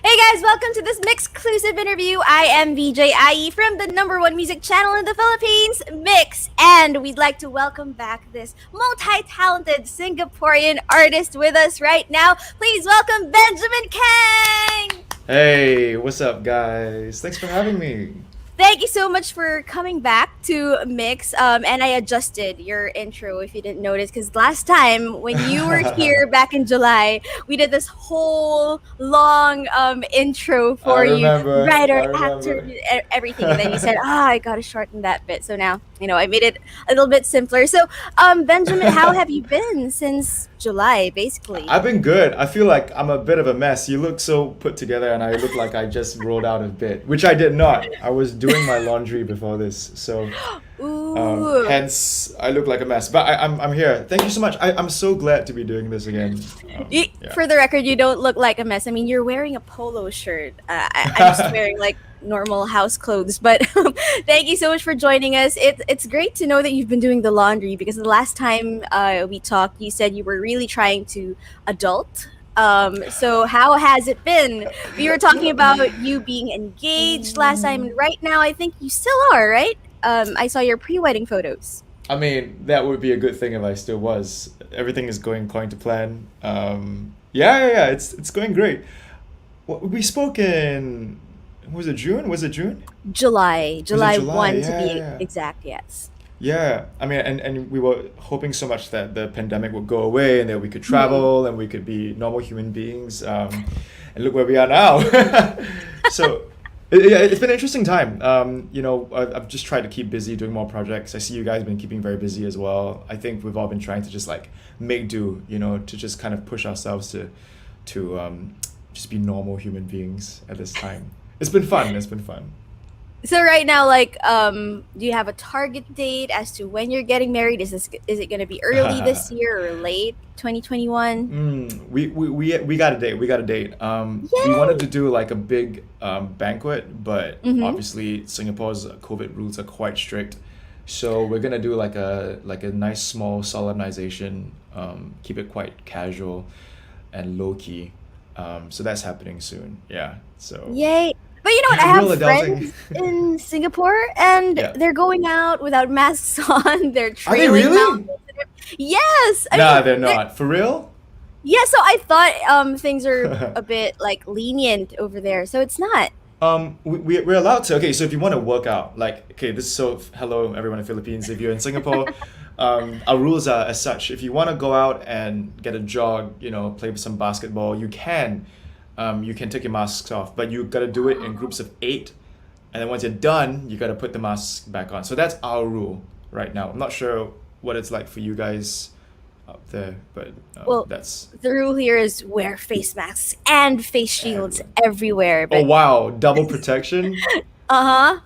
Hey guys, welcome to this MYXclusive interview. I am VJ IE from the #1 music channel in the Philippines, Mix, and we'd like to welcome back this multi-talented Singaporean artist with us right now. Please welcome Benjamin Kheng! Hey, what's up, guys? Thanks for having me. Thank you so much for coming back to Mix. And I adjusted your intro if you didn't notice, because last time when you were here back in July, we did this whole long intro for you, writer, actor, everything. And then you said, I got to shorten that bit. So now, I made it a little bit simpler. So, Benjamin, how have you been since July, basically? I've been good. I feel like I'm a bit of a mess. You look so put together, and I look like I just rolled out of bed, which I did not. I was doing my laundry before this, so hence I look like a mess. But I'm here. Thank you so much. I'm so glad to be doing this again. For the record, you don't look like a mess. I mean, you're wearing a polo shirt. I'm just wearing like normal house clothes, but thank you so much for joining us. It's great to know that you've been doing the laundry, because the last time we talked, you said you were really trying to adult. So how has it been? We were talking about you being engaged last time, and right now I think you still are, right? I saw your pre-wedding photos. I mean, that would be a good thing if I still was. Everything is going according to plan. Yeah. It's going great. We spoke in, was it June? July Was it 1 to be Yeah. exact, yes. Yeah, I mean, and we were hoping so much that the pandemic would go away and that we could travel and we could be normal human beings. And look where we are now. So, yeah, it's been an interesting time. I've just tried to keep busy doing more projects. I see you guys have been keeping very busy as well. I think we've all been trying to just like make do, to just kind of push ourselves to just be normal human beings at this time. It's been fun. So right now, like, do you have a target date as to when you're getting married? Is it going to be early this year or late 2021? We got a date. We wanted to do like a big banquet, but obviously Singapore's COVID rules are quite strict. So we're gonna do like a nice small solemnization, keep it quite casual and low key. So that's happening soon. Yeah. So Yay! But you know what? I real have adulting. friends in Singapore, and Yeah. they're going out without masks on. They're Are they trailing really? mountains. Yes, I Nah, mean, they're not. For real? yeah. So I thought things are a bit like lenient over there. So it's not. We're allowed to. Okay, so if you want to work out, like, okay, hello everyone in Philippines. If you're in Singapore, our rules are as such. If you want to go out and get a jog, play some basketball, you can. You can take your masks off, but you got to do it in groups of 8. And then once you're done, you got to put the mask back on. So that's our rule right now. I'm not sure what it's like for you guys up there, but Well, that's. the rule here is wear face masks and face shields everywhere. Oh But wow, double protection. so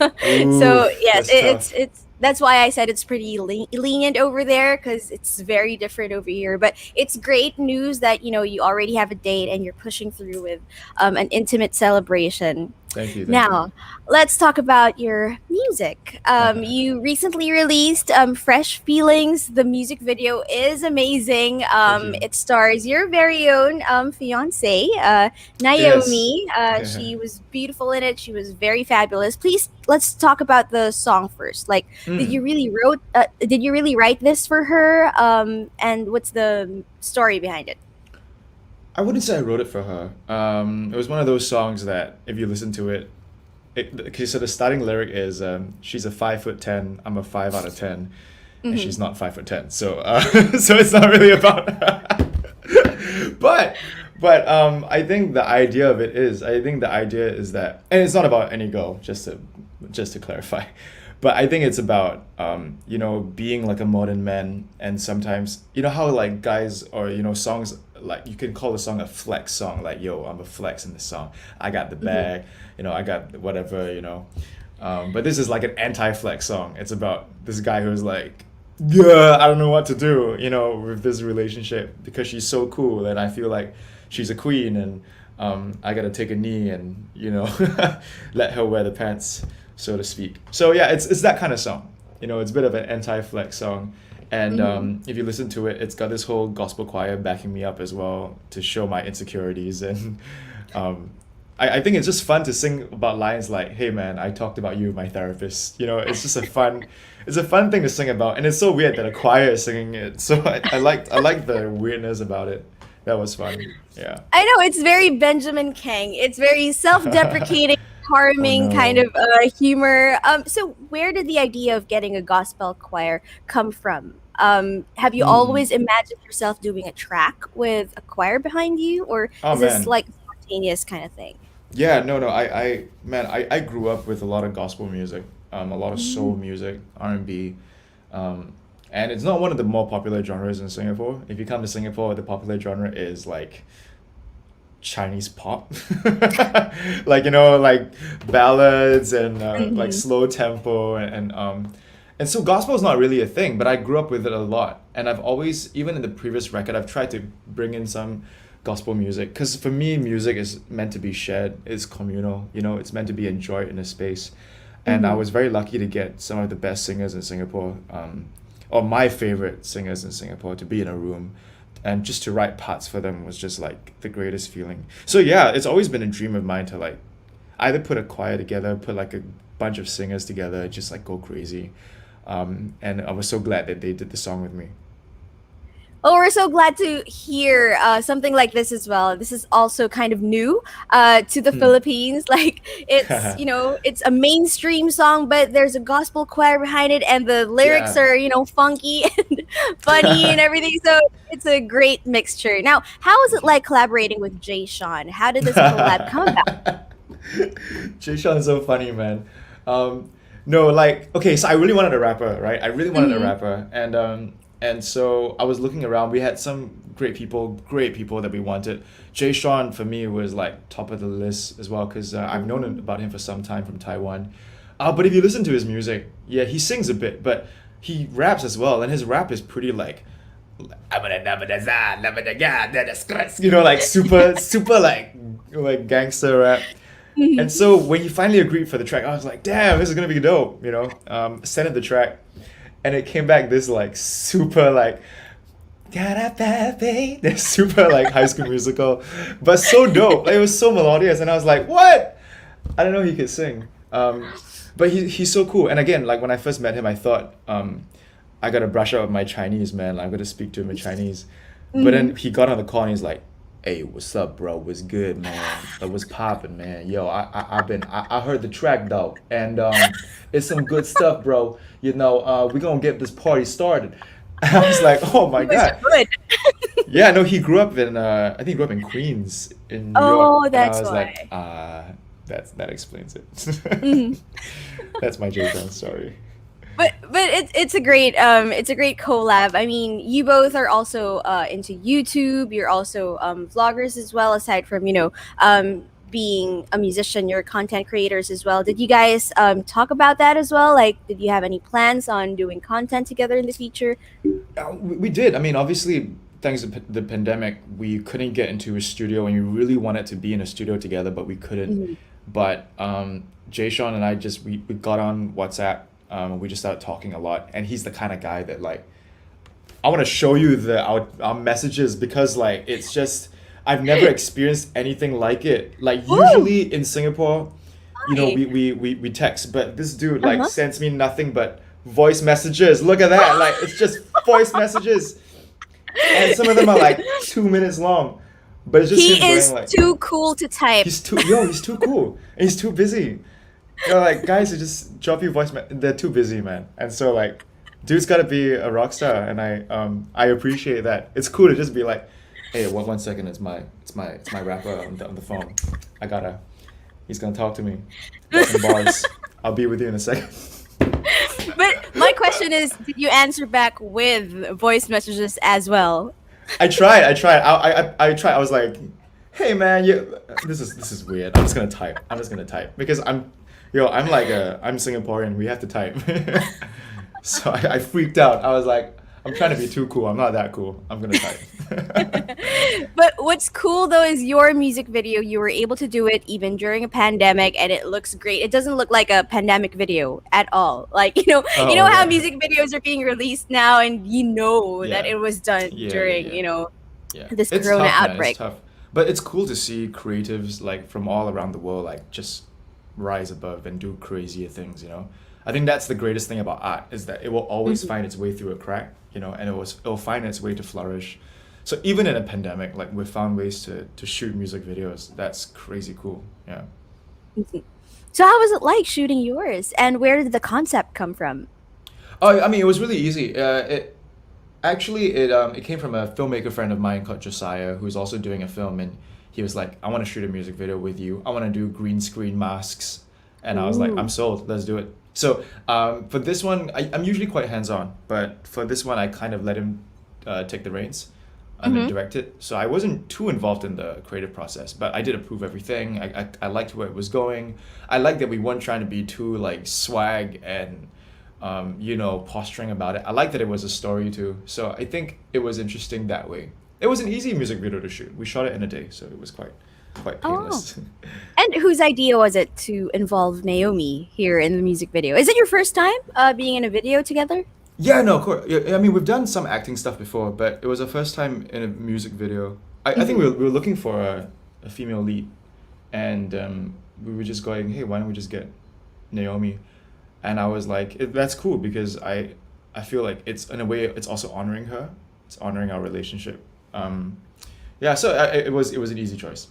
Oof, yes, that's tough. that's why I said it's pretty lenient over there, because it's very different over here. But it's great news that you already have a date and you're pushing through with an intimate celebration. Thank you. Now, let's talk about your music. You recently released Fresh Feelings. The music video is amazing. you. It stars your very own fiance, Naomi. She was beautiful in it. She was very fabulous. Please, let's talk about the song first. Like, did you really write this for her? And what's the story behind it? I wouldn't say I wrote it for her. It was one of those songs that if you listen to it, okay, so the starting lyric is she's a 5'10", I'm a 5 out of 10, and Hmm. she's not 5'10", so so it's not really about but I think the idea of it is, I think the idea is that, and it's not about any girl, just to clarify, but I think it's about being like a modern man, and sometimes how like guys, or songs, like you can call a song a flex song, like yo, I'm a flex in this song, I got the Hmm. bag, I got whatever, but this is like an anti-flex song. It's about this guy who's like, yeah, I don't know what to do, with this relationship, because she's so cool and I feel like she's a queen, and I gotta take a knee and let her wear the pants, so to speak. So yeah, it's that kind of song. It's a bit of an anti-flex song, and Hmm. if you listen to it, it's got this whole gospel choir backing me up as well to show my insecurities, and um, I think it's just fun to sing about lines like, "Hey man, I talked about you with my therapist." It's just it's a fun thing to sing about, and it's so weird that a choir is singing it. So I liked the weirdness about it. That was fun. Yeah. I know it's very Benjamin Kheng. It's very self-deprecating, Oh charming kind no. of humor. So where did the idea of getting a gospel choir come from? Have you Hmm. always imagined yourself doing a track with a choir behind you, or Oh is this man. like a spontaneous kind of thing? Yeah. No. No. I grew up with a lot of gospel music, a lot of soul Mm. music, R&B, um, and it's not one of the more popular genres in Singapore. If you come to Singapore, the popular genre is like Chinese pop, like like ballads, and like Mhm. slow tempo, and so gospel is not really a thing. But I grew up with it a lot, and I've always, even in the previous record, I've tried to bring in some gospel music, because for me, music is meant to be shared. It's communal, it's meant to be enjoyed in a space, and I Mhm. was very lucky to get some of the best singers in Singapore, or my favorite singers in Singapore, to be in a room, and just to write parts for them was just like the greatest feeling. So yeah, it's always been a dream of mine to like either put a choir together, put like a bunch of singers together, just like go crazy. And I was so glad that they did the song with me. Oh, we're so glad to hear something like this as well. This is also kind of new to the Hmm. Philippines. Like it's a mainstream song, but there's a gospel choir behind it, and the lyrics Yeah. are funky and funny and everything. So it's a great mixture. Now, how is it like collaborating with J.Sheon? How did this collab come about? J.Sheon is so funny, man. Um, no, like, okay, so I really wanted a rapper, right? I really wanted a Hmm. rapper, and so I was looking around. We had some great people that we wanted. J.Sheon for me was like top of the list as well, because I've known about him for some time from Taiwan. But if you listen to his music, yeah, he sings a bit, but he raps as well, and his rap is pretty like, like super like gangster rap. And Hmm. so when he finally agreed for the track, I was like, damn, this is gonna be dope, sent him the track, and it came back this like super like, this super like High School Musical, but so dope. Like it was so melodious, and I was like, what? I don't know he could sing. But he's so cool. And again, like when I first met him, I thought, I gotta brush up my Chinese, man. I'm gonna speak to him in Chinese. But Hmm. then he got on the call and he's like, "Hey, what's up, bro? What's good, man? What's poppin', man? Yo, I heard the track though, and it's some good stuff, bro. We gonna get this party started." And I was like, "Oh my He was god." good. Yeah, no, he grew up in I think he grew up in Queens in New York, Oh, and I that's was like, why. that explains Mhm. it. That's my J Sean story. But it's a great collab. I mean, you both are also into YouTube. You're also vloggers as well. Aside from being a musician, you're content creators as well. Did you guys talk about that as well? Like, did you have any plans on doing content together in the future? We did. I mean, obviously, thanks to the pandemic, we couldn't get into a studio, and we really wanted to be in a studio together, but we couldn't. Mhm. But Jay Sean and I just we got on WhatsApp. We just started talking a lot, and he's the kind of guy that like I want to show you our messages, because like it's just I've never experienced anything like it. Like Woo! usually in Singapore, Hi. we text, but this dude like Uh-huh. sends me nothing but voice messages. Look at that. Like it's just voice messages, and some of them are like 2 minutes long, but it's just him He going is like, too cool to type. he's too cool, and he's too busy. like guys who just drop you they're too busy, man. And so like, dude's got to be a rock star, and I appreciate that. It's cool to just be like, hey, one second, it's my rapper on the phone. I gotta, he's gonna talk to me, got some bars. I'll be with you in a second. But my question is, did you answer back with voice messages as well? I tried. I was like, "Hey man, this is weird. I'm just gonna type. I'm just gonna type because I'm Singaporean. We have to type." So I freaked out. I was like, "I'm trying to be too cool. I'm not that cool. I'm gonna type." But what's cool though is your music video. You were able to do it even during a pandemic, and it looks great. It doesn't look like a pandemic video at all. Like you Oh know how yeah, music videos are being released now, and you know that yeah, it was done yeah, yeah, during yeah. Yeah, this it's Corona tough, man. It's outbreak. tough, but it's cool to see creatives like from all around the world like just rise above and do crazier things. I think that's the greatest thing about art is that it will always Mhm. find its way through a crack. And it'll find its way to flourish. So even in a pandemic, like we've found ways to shoot music videos. That's crazy cool. Yeah. Mhm. So how was it like shooting yours, and where did the concept come from? Oh, I mean, it was really easy. It came from a filmmaker friend of mine called Josiah, who's also doing a film, and he was like, "I want to shoot a music video with you. I want to do green screen masks," and I was like, "I'm Ooh. sold. Let's do it." So for this one, I'm usually quite hands on, but for this one, I kind of let him take the reins and then Mm-hmm. direct it. So I wasn't too involved in the creative process, but I did approve everything. I liked where it was going. I liked that we weren't trying to be too like swag and posturing about it. I like that it was a story too. So I think it was interesting that way. It was an easy music video to shoot. We shot it in a day, so it was quite Oh. painless. And whose idea was it to involve Naomi here in the music video? Is it your first time being in a video together? Yeah, no, of course. Yeah, I mean, we've done some acting stuff before, but it was our first time in a music video. I think Hmm. we were looking for a female lead, and we were just going, hey, why don't we just get Naomi? And I was like, that's cool because I feel like it's in a way it's also honoring her. It's honoring our relationship. Um, yeah, so it was an easy choice.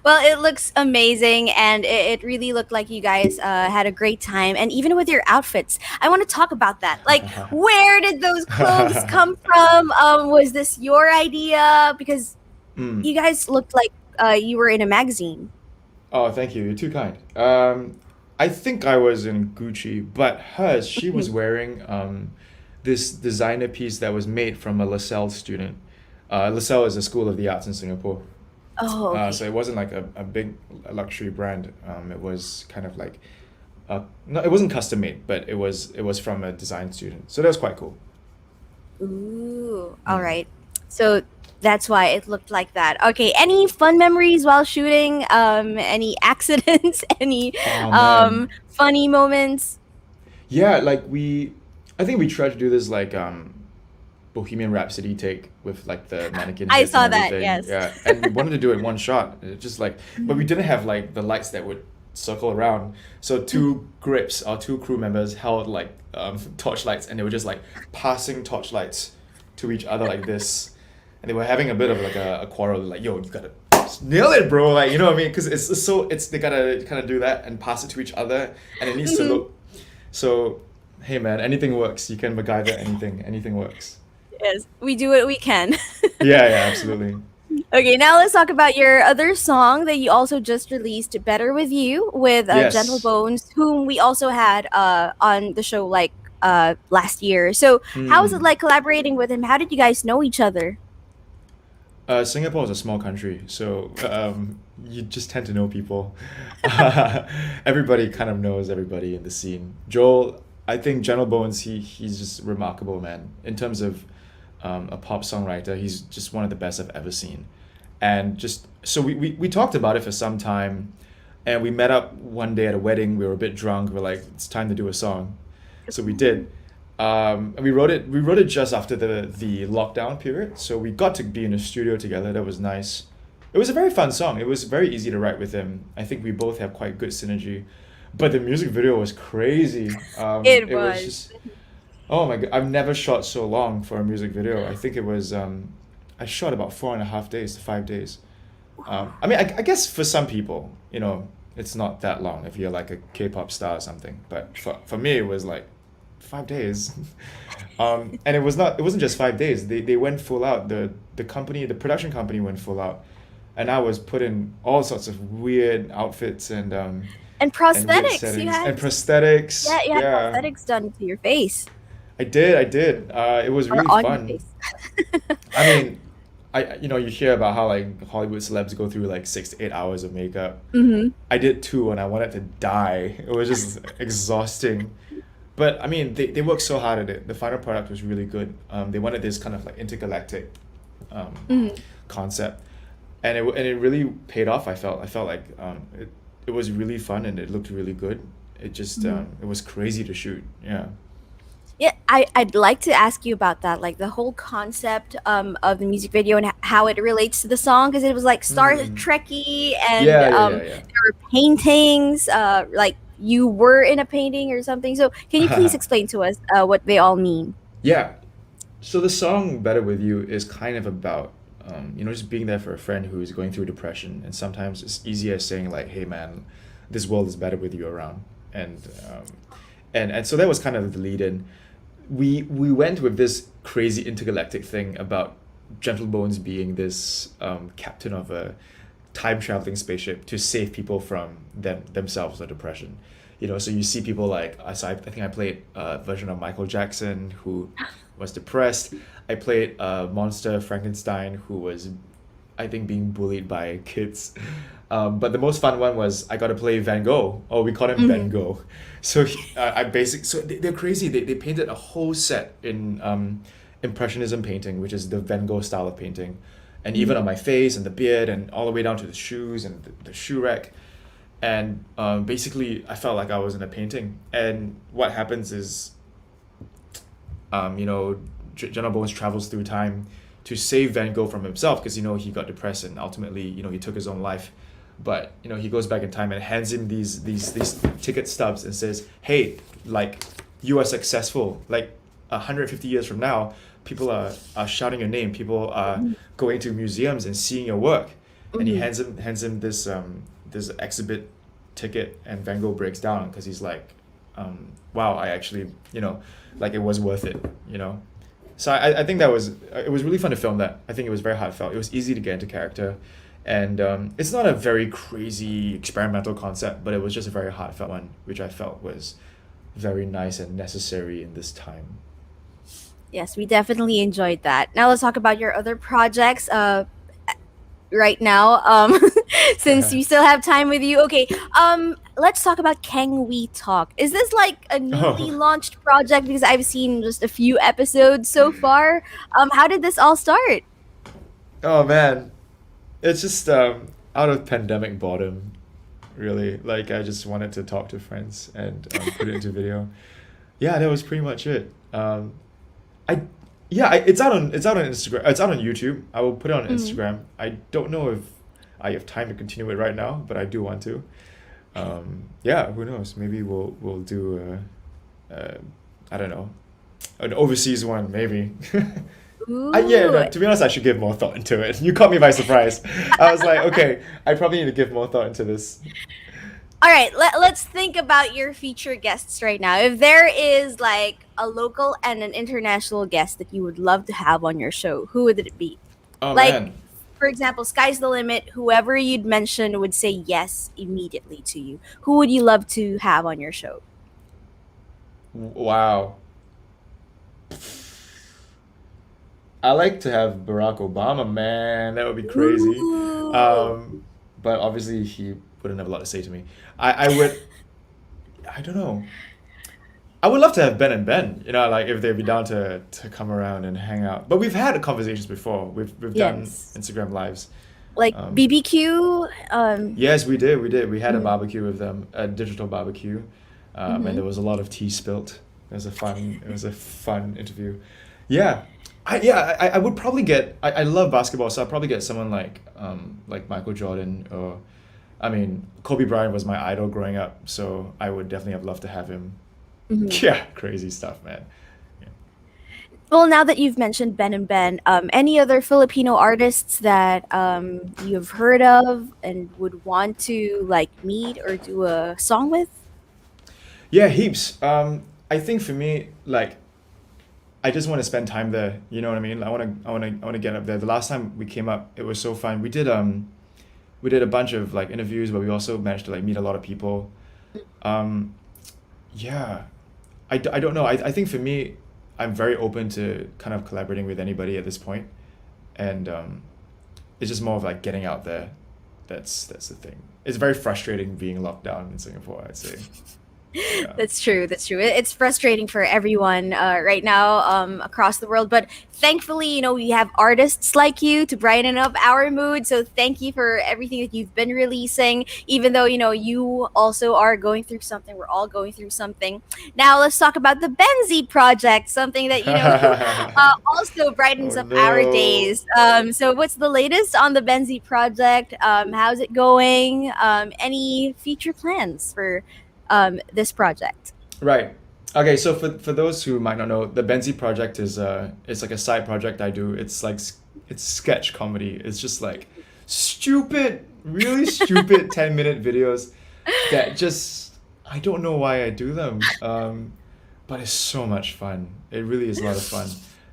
Well, it looks amazing, and it really looked like you guys had a great time. And even with your outfits, I want to talk about that. Like, where did those clothes come from? Was this your idea? Because Mm. you guys looked like you were in a magazine. Oh, thank you. You're too kind. I think I was in Gucci, but she was Mhm. wearing this designer piece that was made from a LaSalle student. LaSalle is a school of the arts in Singapore. Oh, So okay. it wasn't like a big luxury brand. It was kind of like, no, it wasn't custom made, but it was from a design student. So that was quite cool. Ooh, all Mm. right. So that's why it looked like that. Okay. Any fun memories while shooting? Any accidents? Any Oh man. funny moments? Yeah, I think we tried to do this like Bohemian Rhapsody take with like the mannequin I heads and saw that. everything. Yes. Yeah, and we wanted to do it in one shot. It just like, but we didn't have like the lights that would circle around. So two grips, our two crew members held like torchlights, and they were just like passing torchlights to each other like this, and they were having a bit of like a quarrel. Like, yo, you gotta nail it, bro. Like, you know what I mean? Because it's they gotta kind of do that and pass it to each other, and it needs to Mhm. look. So, hey man, anything works. You can MacGyver anything. Anything works. Yes. We do what we can. Yeah, yeah, absolutely. Okay. Now let's talk about your other song that you also just released, "Better with You," with Gentle Yes. Bones, whom we also had on the show like last year. So how was it Mm. like collaborating with him? How did you guys know each other? Singapore is a small country, so you just tend to know people. Everybody kind of knows everybody in the scene. Joel, I think Gentle Bones, he's just remarkable, man. In terms of a pop songwriter, he's just one of the best I've ever seen. And just so we talked about it for some time, and we met up one day at a wedding. We were a bit drunk. We're like, it's time to do a song, so we did. And we wrote it just after the lockdown period, so we got to be in a studio together. That was nice. It was a very fun song. It was very easy to write with him. I think we both have quite good synergy, but the music video was crazy. It It was was. just, oh my god, I've never shot so long for a music video. I think it was I shot about 4.5 days to 5 days. I mean, I guess for some people, it's not that long if you're like a K-pop star or something. But for me, it was like 5 days. And it wasn't just 5 days. They went full out. The production company went full out, and I was put in all sorts of weird outfits And and weird prosthetics, settings and prosthetics. yeah, you had Yeah, prosthetics done to your face I did. It was or really on your fun. face. I mean, you hear about how like Hollywood celebs go through like 6 to 8 hours of makeup. Mm-hmm. I did too, and I wanted to die. It was just exhausting. But I mean, they worked so hard at it. The final product was really good. They wanted this kind of like intergalactic um, Mm-hmm. concept, and it really paid off. I felt like it was really fun and it looked really good. It was crazy to shoot. Yeah. Yeah, I'd like to ask you about that, like the whole concept of the music video and how it relates to the song, because it was like Star Mm. Trekky, and Yeah, yeah, yeah, yeah. there were paintings, like you were in a painting or something. So can you please explain to us what they all mean? Yeah. So the song "Better with You" is kind of about just being there for a friend who is going through depression, and sometimes it's easier saying like, "Hey, man, this world is better with you around," and so that was kind of the lead in. We went with this crazy intergalactic thing about Gentle Bones being this captain of a time traveling spaceship to save people from themselves or depression. So you see people like I think I played a version of Michael Jackson who was depressed. I played a monster Frankenstein who was, I think, being bullied by kids. But the most fun one was I got to play Van Gogh. Oh, we called him Ben Hmm. Go. So they're crazy. They painted a whole set in impressionism painting, which is the Van Gogh style of painting, and even on my face and the beard and all the way down to the shoes and the shoe rack. And basically, I felt like I was in a painting. And what happens is, Jenna Bones travels through time to save Van Gogh from himself because he got depressed and ultimately he took his own life. But he goes back in time and hands him these ticket stubs and says, "Hey, like you are successful. Like 150 years from now, people are shouting your name. People are going to museums and seeing your work." And he Hmm. hands him this exhibit ticket, and Van Gogh breaks down because he's like, "Wow, I actually like it was worth it." So I think it was really fun to film that. I think it was very heartfelt. It was easy to get into character, and it's not a very crazy experimental concept, but it was just a very heartfelt one, which I felt was very nice and necessary in this time. Yes, we definitely enjoyed that. Now let's talk about your other projects. Right now, since we still have time with you. Okay, let's talk about Can We Talk. Is this like a newly Oh, launched project? Because I've seen just a few episodes so far. How did this all start? oh man, it's just out of pandemic boredom, really. Like I just wanted to talk to friends and put it into video. Yeah, that was pretty much it. I yeah, it's out on Instagram. It's out on YouTube. I will put it on Mhm. Instagram. I don't know if I have time to continue it right now, but I do want to. Yeah, who knows? Maybe we'll do I don't know, an overseas one maybe. Yeah, Ooh. no, to be honest, I should give more thought into it. You caught me by surprise. I was like, okay, I probably need to give more thought into this. All right, let's think about your feature guests right now. If there is like a local and an international guest that you would love to have on your show, who would it be? Oh Like, man. for example, sky's the limit. Whoever you'd mention would say yes immediately to you. Who would you love to have on your show? Wow. I like to have Barack Obama, man. That would be crazy. Ooh. Um, but obviously he wouldn't have a lot to say to me. I would, I don't know. I would love to have Ben and Ben, like if they'd be down to come around and hang out. But we've had conversations before. We've done Yes. Instagram lives. Like Um, BBQ. yes, we did. We did. We had a Mhm. barbecue with them, a digital barbecue, and Mhm. there was a lot of tea spilt. It was a fun interview. Yeah, I would probably get. I love basketball, so I'd probably get someone like Michael Jordan or, I mean, Kobe Bryant was my idol growing up, so I would definitely have loved to have him. Mhm. Yeah, crazy stuff, man. Yeah. Well, now that you've mentioned Ben and Ben, any other Filipino artists that you've heard of and would want to like meet or do a song with? Yeah, heaps. I think for me, like, I just want to spend time there. You know what I mean? I want to get up there. The last time we came up, it was so fun. We did a bunch of like interviews, but we also managed to like meet a lot of people. Um, yeah, I don't know. I think for me, I'm very open to kind of collaborating with anybody at this point, and it's just more of like getting out there. That's the thing. It's very frustrating being locked down in Singapore, I'd say. Yeah. That's true. That's true. It's frustrating for everyone right now across the world. But thankfully, we have artists like you to brighten up our mood. So thank you for everything that you've been releasing. Even though you also are going through something, we're all going through something. Now let's talk about the Benzi project, something that also brightens Oh up our no. days. So what's the latest on the Benzi project? How's it going? Any future plans for this project? Right. Okay, so for those who might not know, the Benzi project is it's like a side project I do. It's like it's sketch comedy. It's just like stupid, really stupid 10-minute videos that just I don't know why I do them. But it's so much fun. It really is a lot of fun.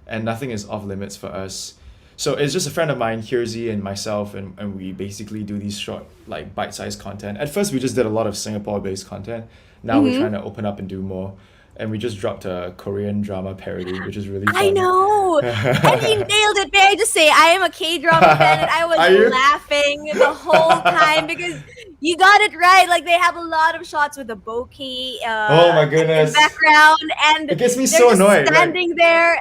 And nothing is off limits for us. So it's just a friend of mine, Kierzy, and myself, and we basically do these short, like bite-sized content. At first, we just did a lot of Singapore-based content. Now we're Hmm. trying to open up and do more. And we just dropped a Korean drama parody, which is really I fun. know. And you nailed it. May I just say, I am a K drama fan and I was Are you? laughing the whole time because you got it right. Like, they have a lot of shots with the bokeh Oh my in goodness. background and It gets me they're so just annoyed. Like, standing there.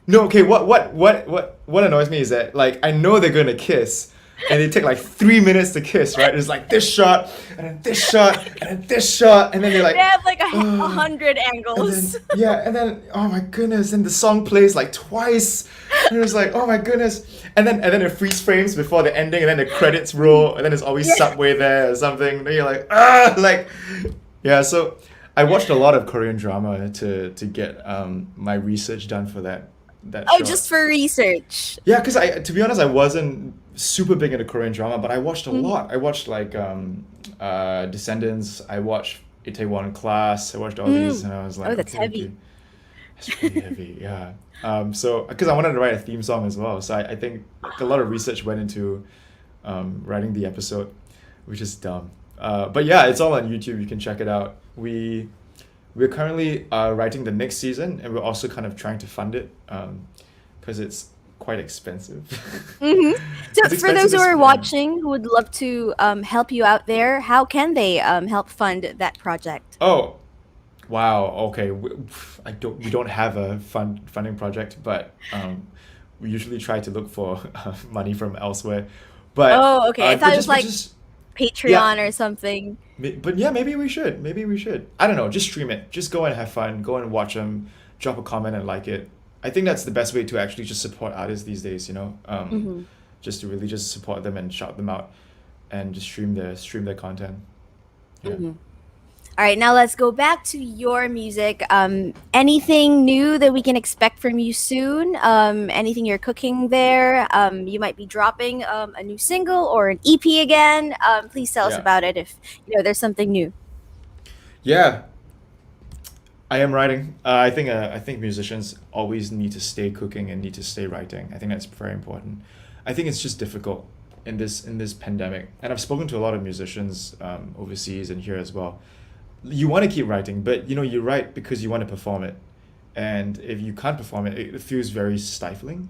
no, okay, what annoys me is that like I know they're gonna kiss and they take like 3 minutes to kiss, right? It's like this shot and then this shot and then this shot and then they're They like have like a "Ugh." hundred And angles. then yeah, and then oh my goodness, and the song plays like twice. And it was like, oh my goodness. And then it freeze frames before the ending and then the credits roll and then there's always Yeah. Subway there or something. Then you're like, ah like yeah, so I watched a lot of Korean drama to get my research done for that Oh, short. just for research. Yeah, because I to be honest, I wasn't super big into Korean drama, but I watched a Mhm. lot. I watched like Descendants. I watched Itaewon Class. I watched all these, Mm. and I was Oh, like, that's okay, okay, heavy. it's really heavy. Yeah. So because I wanted to write a theme song as well, so I think like a lot of research went into writing the episode, which is dumb. But yeah, it's all on YouTube. You can check it out. We're currently writing the next season, and we're also kind of trying to fund it because it's quite expensive. Hmm. So, It's for those expensive who as are yeah. watching who would love to help you out there, how can they help fund that project? Oh, wow. Okay. We don't have a funding project, but we usually try to look for money from elsewhere. But Oh, okay. I thought it was but like just yeah. Patreon or something. But yeah, maybe we should. Maybe we should. I don't know. Just stream it. Just go and have fun. Go and watch them. Drop a comment and like it. I think that's the best way to actually just support artists these days. Hmm. Just to really just support them and shout them out, and just stream their content. Yeah. Hmm. All right, now let's go back to your music. Anything new that we can expect from you soon? Anything you're cooking there? You might be dropping a new single or an EP again. Please tell us Yeah. about it if there's something new. Yeah. I am writing. I think musicians always need to stay cooking and need to stay writing. I think that's very important. I think it's just difficult in this pandemic, and I've spoken to a lot of musicians overseas and here as well. You want to keep writing, but you write because you want to perform it, and if you can't perform it, it feels very stifling.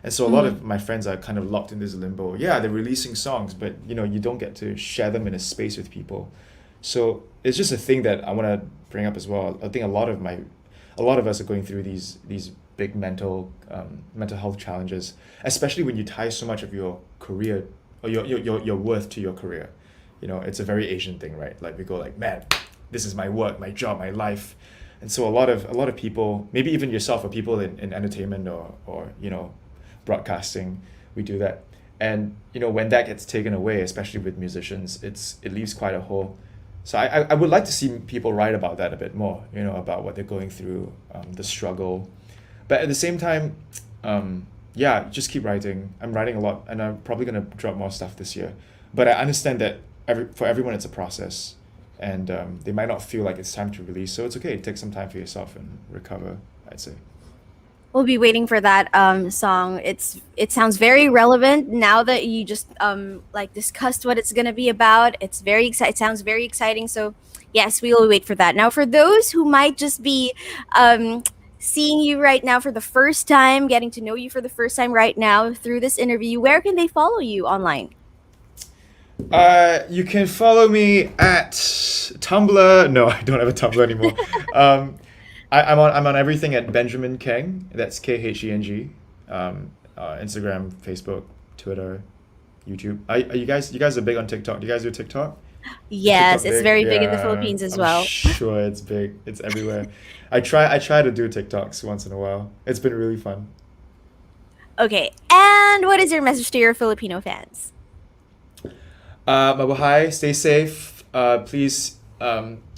And so a lot Hmm. of my friends are kind of locked in this limbo. Yeah, they're releasing songs, but you don't get to share them in a space with people. So it's just a thing that I want to bring up as well. I think a lot of us are going through these big mental health challenges, especially when you tie so much of your career or your worth to your career. It's a very Asian thing, right? Like we go like, man, this is my work, my job, my life. And so a lot of people, maybe even yourself, or people in entertainment or broadcasting, we do that. And when that gets taken away, especially with musicians, it leaves quite a hole. So I would like to see people write about that a bit more, about what they're going through, the struggle. But at the same time, yeah, just keep writing. I'm writing a lot, and I'm probably gonna drop more stuff this year. But I understand that for everyone it's a process, and they might not feel like it's time to release. So it's okay. Take some time for yourself and recover, I'd say. We'll be waiting for that song. It sounds very relevant now that you just like discussed what it's gonna be about. It's very exciting. It sounds very exciting. So yes, we will wait for that. Now, for those who might just be um, seeing you right now for the first time, getting to know you for the first time right now through this interview, where can they follow you online? You can follow me at Tumblr. No, I don't have a Tumblr anymore. Um, I'm on everything at Benjamin Kheng. That's Kheng. Instagram, Facebook, Twitter, YouTube. Are you guys are big on TikTok? Do you guys do TikTok? Is Yes, TikTok it's big? very big in the Yeah, Philippines as I'm well. sure it's big. It's everywhere. I try to do TikToks once in a while. It's been really fun. Okay, and what is your message to your Filipino fans? Mabuhay, stay safe. Please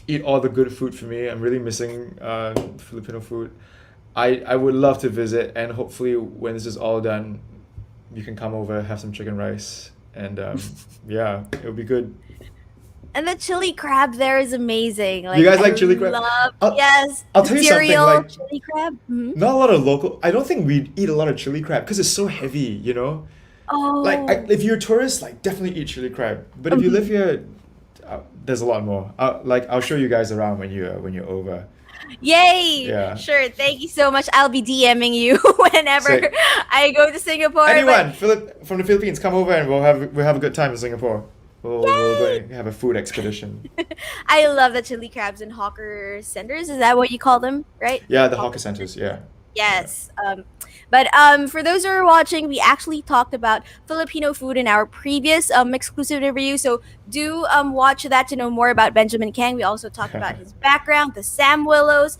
eat all the good food for me. I'm really missing Filipino food. I would love to visit, and hopefully, when this is all done, you can come over, have some chicken rice, and yeah, it'll be good. And the chili crab there is amazing. You Like guys I like chili crab? love, I'll, yes, I'll the tell you something, cereal like, chili crab. Mhm. not a lot of local. I don't think we eat a lot of chili crab because it's so heavy, you know? Like, Oh, if you're a tourist, like, definitely eat chili crab. But if you live mhm. here, there's a lot more. I'll show you guys around when you're over. Yay! Yeah. Sure. Thank you so much. I'll be DMing you whenever Say, I go to Singapore. But anyone from the Philippines, come over and we'll have a good time in Singapore. We'll go yay! and have a food expedition. I love the chili crabs and hawker centers. Is that what you call them? Right? Yeah, the Hawker hawker centers. centers. Yeah, yeah. Yes. But for those who are watching, we actually talked about Filipino food in our previous exclusive interview. So do watch that to know more about Benjamin Kang. We also talked about his background, the Sam Willows,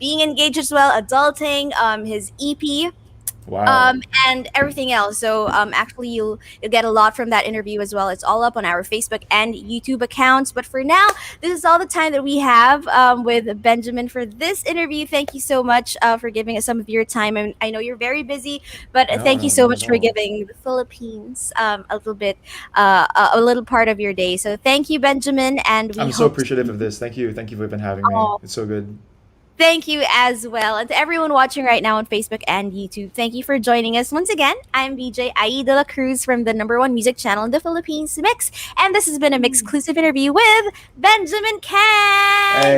being engaged as well, adulting, his EP, Wow. and everything else. So actually, you'll get a lot from that interview as well. It's all up on our Facebook and YouTube accounts. But for now, this is all the time that we have with Benjamin for this interview. Thank you so much for giving us some of your time. And I know you're very busy, but No, thank you no, so not at much for all. giving the Philippines a little bit, a little part of your day. So thank you, Benjamin, and we I'm so hope to appreciative see of you. this. Thank you. Thank you for even having me. Oh, It's so good. thank you as well. And to everyone watching right now on Facebook and YouTube, thank you for joining us. Once again, I'm BJ Ai de la Cruz from the number one music channel in the Philippines, Mix. And this has been a Mix exclusive interview with Benjamin Kang. Hey.